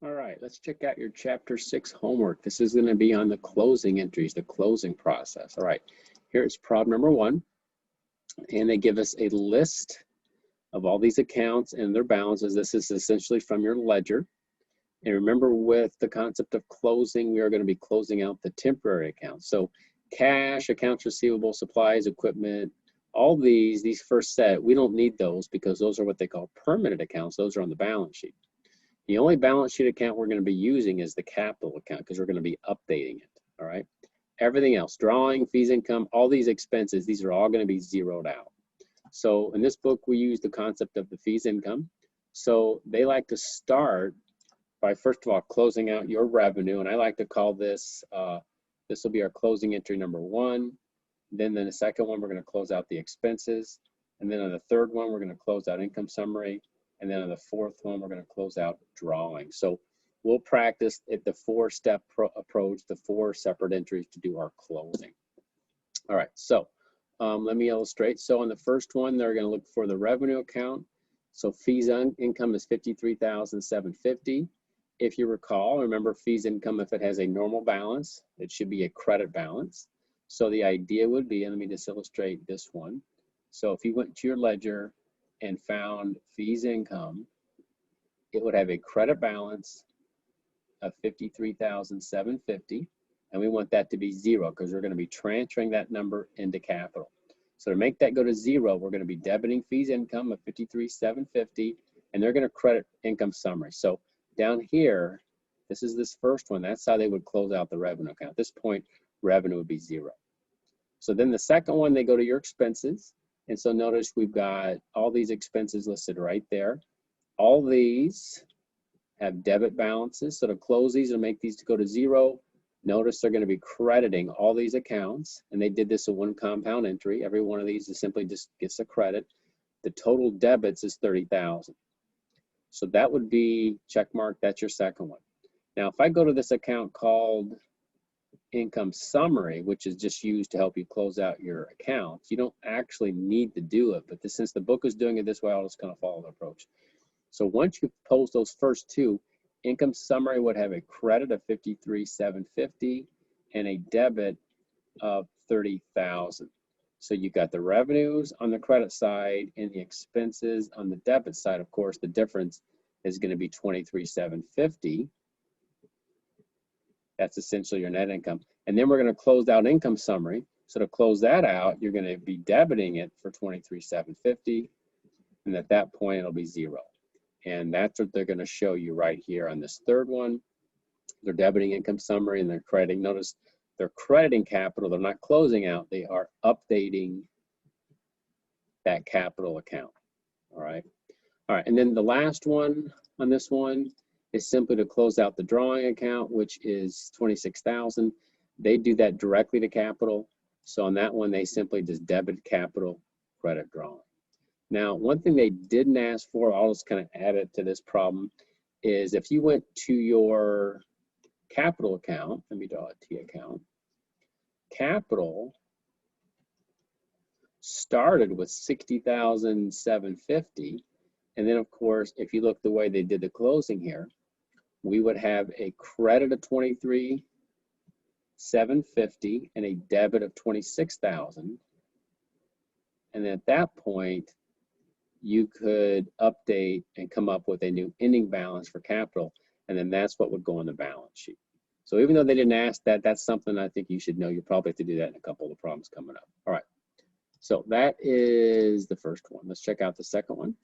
All right, let's check out your Chapter 6 homework. This is going to be on the closing entries, the closing process. All right, here's problem number 1. And they give us a list of all these accounts and their balances. This is essentially from your ledger. And remember, with the concept of closing, we are going to be closing out the temporary accounts. So cash, accounts receivable, supplies, equipment, all these first set, we don't need those because those are what they call permanent accounts. Those are on the balance sheet. The only balance sheet account we're going to be using is the capital account because we're going to be updating it, all right? Everything else, drawing, fees, income, all these expenses, these are all going to be zeroed out. So in this book, we use the concept of the fees income. So they like to start by, first of all, closing out your revenue. And I like to call this, this will be our closing entry number 1. Then the second one, we're going to close out the expenses. And then on the third one, we're going to close out income summary. And then on the fourth one, we're going to close out drawing. So we'll practice at the 4-step approach, the 4 separate entries to do our closing. All right, so let me illustrate. So on the first one, they're going to look for the revenue account. So fees income is $53,750. If you recall, remember fees income, if it has a normal balance, it should be a credit balance. So the idea would be, and let me just illustrate this one. So if you went to your ledger and found fees income, it would have a credit balance of $53,750, and we want that to be 0 because we're going to be transferring that number into capital. So to make that go to 0, we're going to be debiting fees income of $53,750, and they're going to credit income summary. So down here, this is this first one. That's how they would close out the revenue account. At this point, revenue would be 0. So then the second one, they go to your expenses. And so notice we've got all these expenses listed right there. All these have debit balances. So to close these and make these to go to 0, notice they're going to be crediting all these accounts. And they did this in one compound entry. Every one of these is simply just gets a credit. The total debits is $30,000. So that would be check mark. That's your second one. Now, if I go to this account called income summary, which is just used to help you close out your accounts, you don't actually need to do it, but since the book is doing it this way, I'll just kind of follow the approach. So once you post those first 2, income summary would have a credit of $53,750 and a debit of $30,000. So you got the revenues on the credit side and the expenses on the debit side. Of course, the difference is going to be $23,750. That's essentially your net income. And then we're going to close out income summary. So to close that out, you're going to be debiting it for $23,750. And at that point, it'll be 0. And that's what they're going to show you right here on this third one. They're debiting income summary and they're crediting. Notice they're crediting capital. They're not closing out. They are updating that capital account. All right. All right. And then the last one on this one is simply to close out the drawing account, which is $26,000. They do that directly to capital. So on that one, they simply just debit capital, credit drawing. Now, one thing they didn't ask for, I'll just kind of add it to this problem, is if you went to your capital account, let me draw a T account, capital started with $60,750. And then, of course, if you look the way they did the closing here, we would have a credit of $23,750 and a debit of $26,000. And at that point, you could update and come up with a new ending balance for capital, and then that's what would go on the balance sheet. So even though they didn't ask that, that's something I think you should know. You probably have to do that in a couple of the problems coming up. All right, so that is the first one. Let's check out the second one.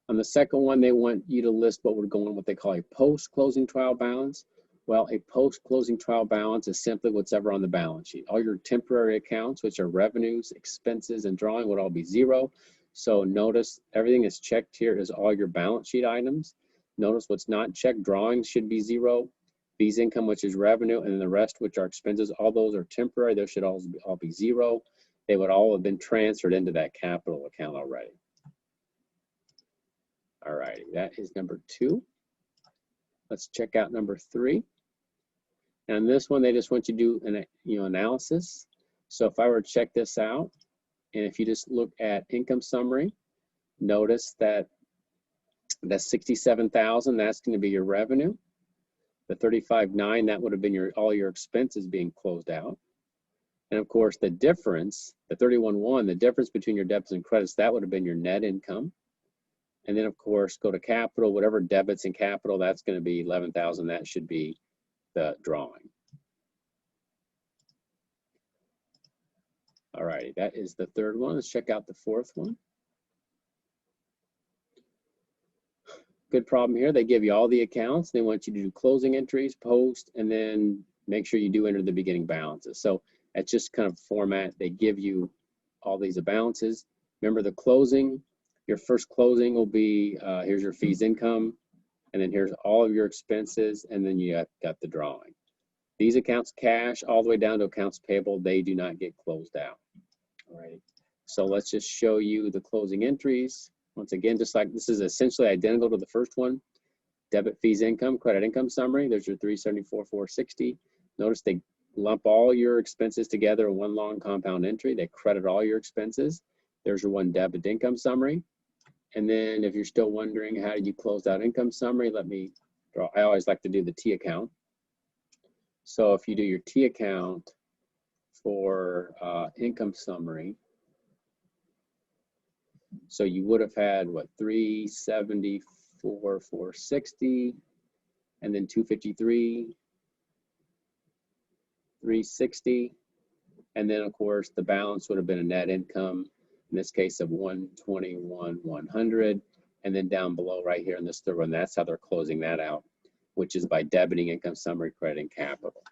On the second one, they want you to list what would go on what they call a post-closing trial balance. Well, a post-closing trial balance is simply whatever on the balance sheet. All your temporary accounts, which are revenues, expenses, and drawing, would all be 0. So notice everything is checked here is all your balance sheet items. Notice what's not checked, drawings should be 0. Fees income, which is revenue, and then the rest, which are expenses, all those are temporary. Those should all be 0. They would all have been transferred into that capital account already. All righty, that is number 2. Let's check out number 3. And this one, they just want you to do an analysis. So if I were to check this out, and if you just look at income summary, notice that That's $67,000. That's going to be your revenue. The $35,900, that would have been all your expenses being closed out. And of course, the difference, the $31,100, the difference between your debits and credits, that would have been your net income. And then of course, go to capital, whatever debits in capital, that's going to be $11,000. That should be the drawing. All right, that is the third one. Let's check out the fourth one. Good problem here. They give you all the accounts. They want you to do closing entries, post, and then make sure you do enter the beginning balances. So that's just kind of format. They give you all these balances. Remember the closing, your first closing will be, here's your fees income, and then here's all of your expenses, and then you got the drawing. These accounts cash all the way down to accounts payable, they do not get closed out. All right, so let's just show you the closing entries. Once again, just like this is essentially identical to the first one. Debit fees income, credit income summary. There's your $374,460. Notice they lump all your expenses together in one long compound entry. They credit all your expenses. There's your one debit income summary. And then if you're still wondering how you close out income summary, let me draw. I always like to do the T account. So if you do your T account for income summary, so you would have had what, 374,460, and then 253, 360, and then of course the balance would have been a net income, in this case of 121,100, and then down below right here in this third one, that's how they're closing that out, which is by debiting income summary, crediting capital.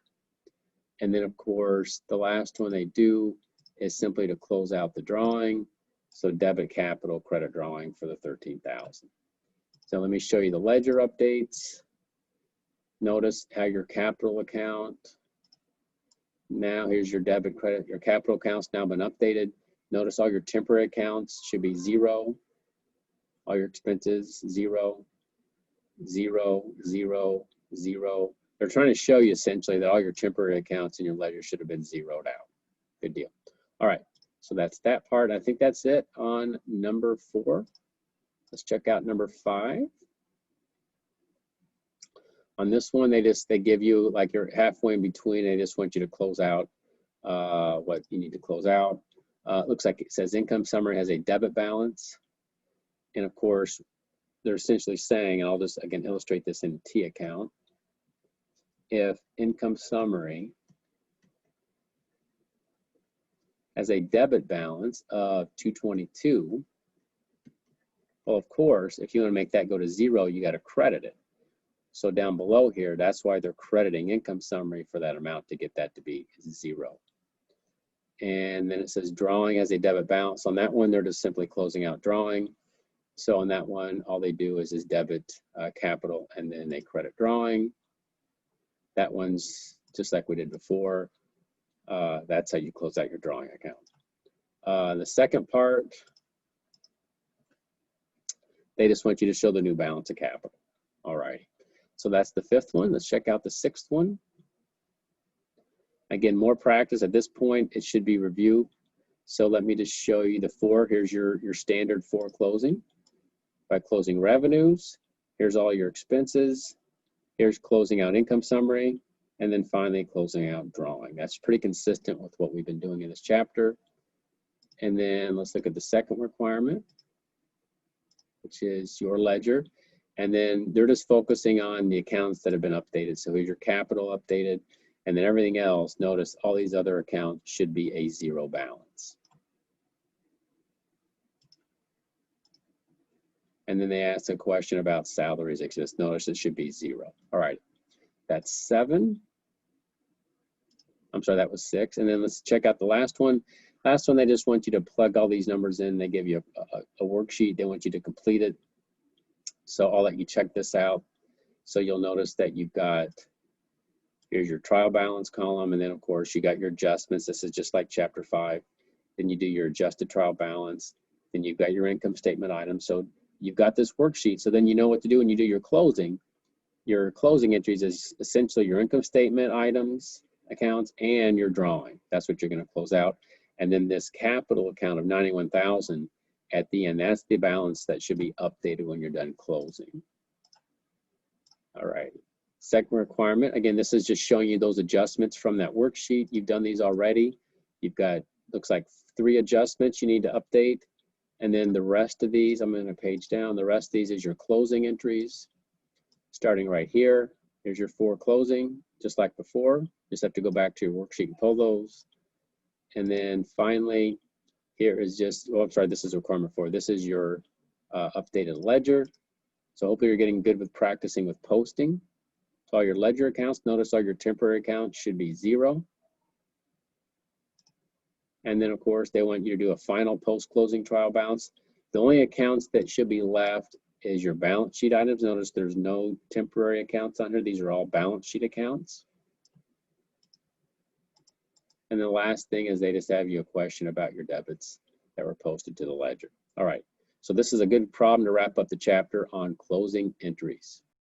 And then of course the last one they do is simply to close out the drawing. So debit capital, credit drawing for the $13,000. So let me show you the ledger updates. Notice how your capital account, now here's your debit credit, your capital account's now been updated. Notice all your temporary accounts should be 0. All your expenses, 0, 0, 0, 0. They're trying to show you essentially that all your temporary accounts in your ledger should have been zeroed out. Good deal. All right. So that's that part. I think that's it on number 4. Let's check out number 5. On this one, they give you, like you're halfway in between. They just want you to close out what you need to close out. Looks like it says income summary has a debit balance. And of course, they're essentially saying, and I'll just again illustrate this in the T account. If income summary as a debit balance of 222, well, of course, if you want to make that go to 0, you got to credit it. So down below here, that's why they're crediting income summary for that amount to get that to be 0. And then it says drawing as a debit balance. On that one, they're just simply closing out drawing. So on that one, all they do is debit capital, and then they credit drawing. That one's just like we did before. That's how you close out your drawing account. The second part, they just want you to show the new balance of capital. All right, so that's the 5th one. Let's check out the 6th one. Again, more practice. At this point, it should be review. So let me just show you the 4. Here's your standard 4 closing. By closing revenues, here's all your expenses. Here's closing out income summary. And then finally closing out drawing. That's pretty consistent with what we've been doing in this chapter. And then let's look at the second requirement, which is your ledger. And then they're just focusing on the accounts that have been updated. So here's your capital updated, and then everything else, notice all these other accounts should be a 0 balance. And then they ask a question about salaries exist. Notice it should be 0. All right, that's 7. I'm sorry, that was 6. And then let's check out the last one. Last one, they just want you to plug all these numbers in. They give you a worksheet. They want you to complete it. So I'll let you check this out. So you'll notice that you've got, here's your trial balance column. And then of course you got your adjustments. This is just like chapter 5. Then you do your adjusted trial balance. Then you've got your income statement items. So you've got this worksheet. So then you know what to do when you do your closing. Your closing entries is essentially your income statement items, accounts, and your drawing. That's what you're going to close out. And then this capital account of 91,000, at the end. That's the balance that should be updated when you're done closing. All right. Second requirement, again, this is just showing you those adjustments from that worksheet. You've done these already. You've got, looks like 3 adjustments you need to update. And then the rest of these, I'm going to page down. The rest of these is your closing entries. Starting right here, here's your 4 closing, just like before. Just have to go back to your worksheet and pull those. And then finally, here is just, oh, I'm sorry, this is requirement 4. This is your updated ledger. So hopefully you're getting good with practicing with posting. So all your ledger accounts, notice all your temporary accounts should be 0. And then of course, they want you to do a final post-closing trial balance. The only accounts that should be left is your balance sheet items. Notice there's no temporary accounts on here. These are all balance sheet accounts. And the last thing is they just have you a question about your debits that were posted to the ledger. All right, so this is a good problem to wrap up the chapter on closing entries.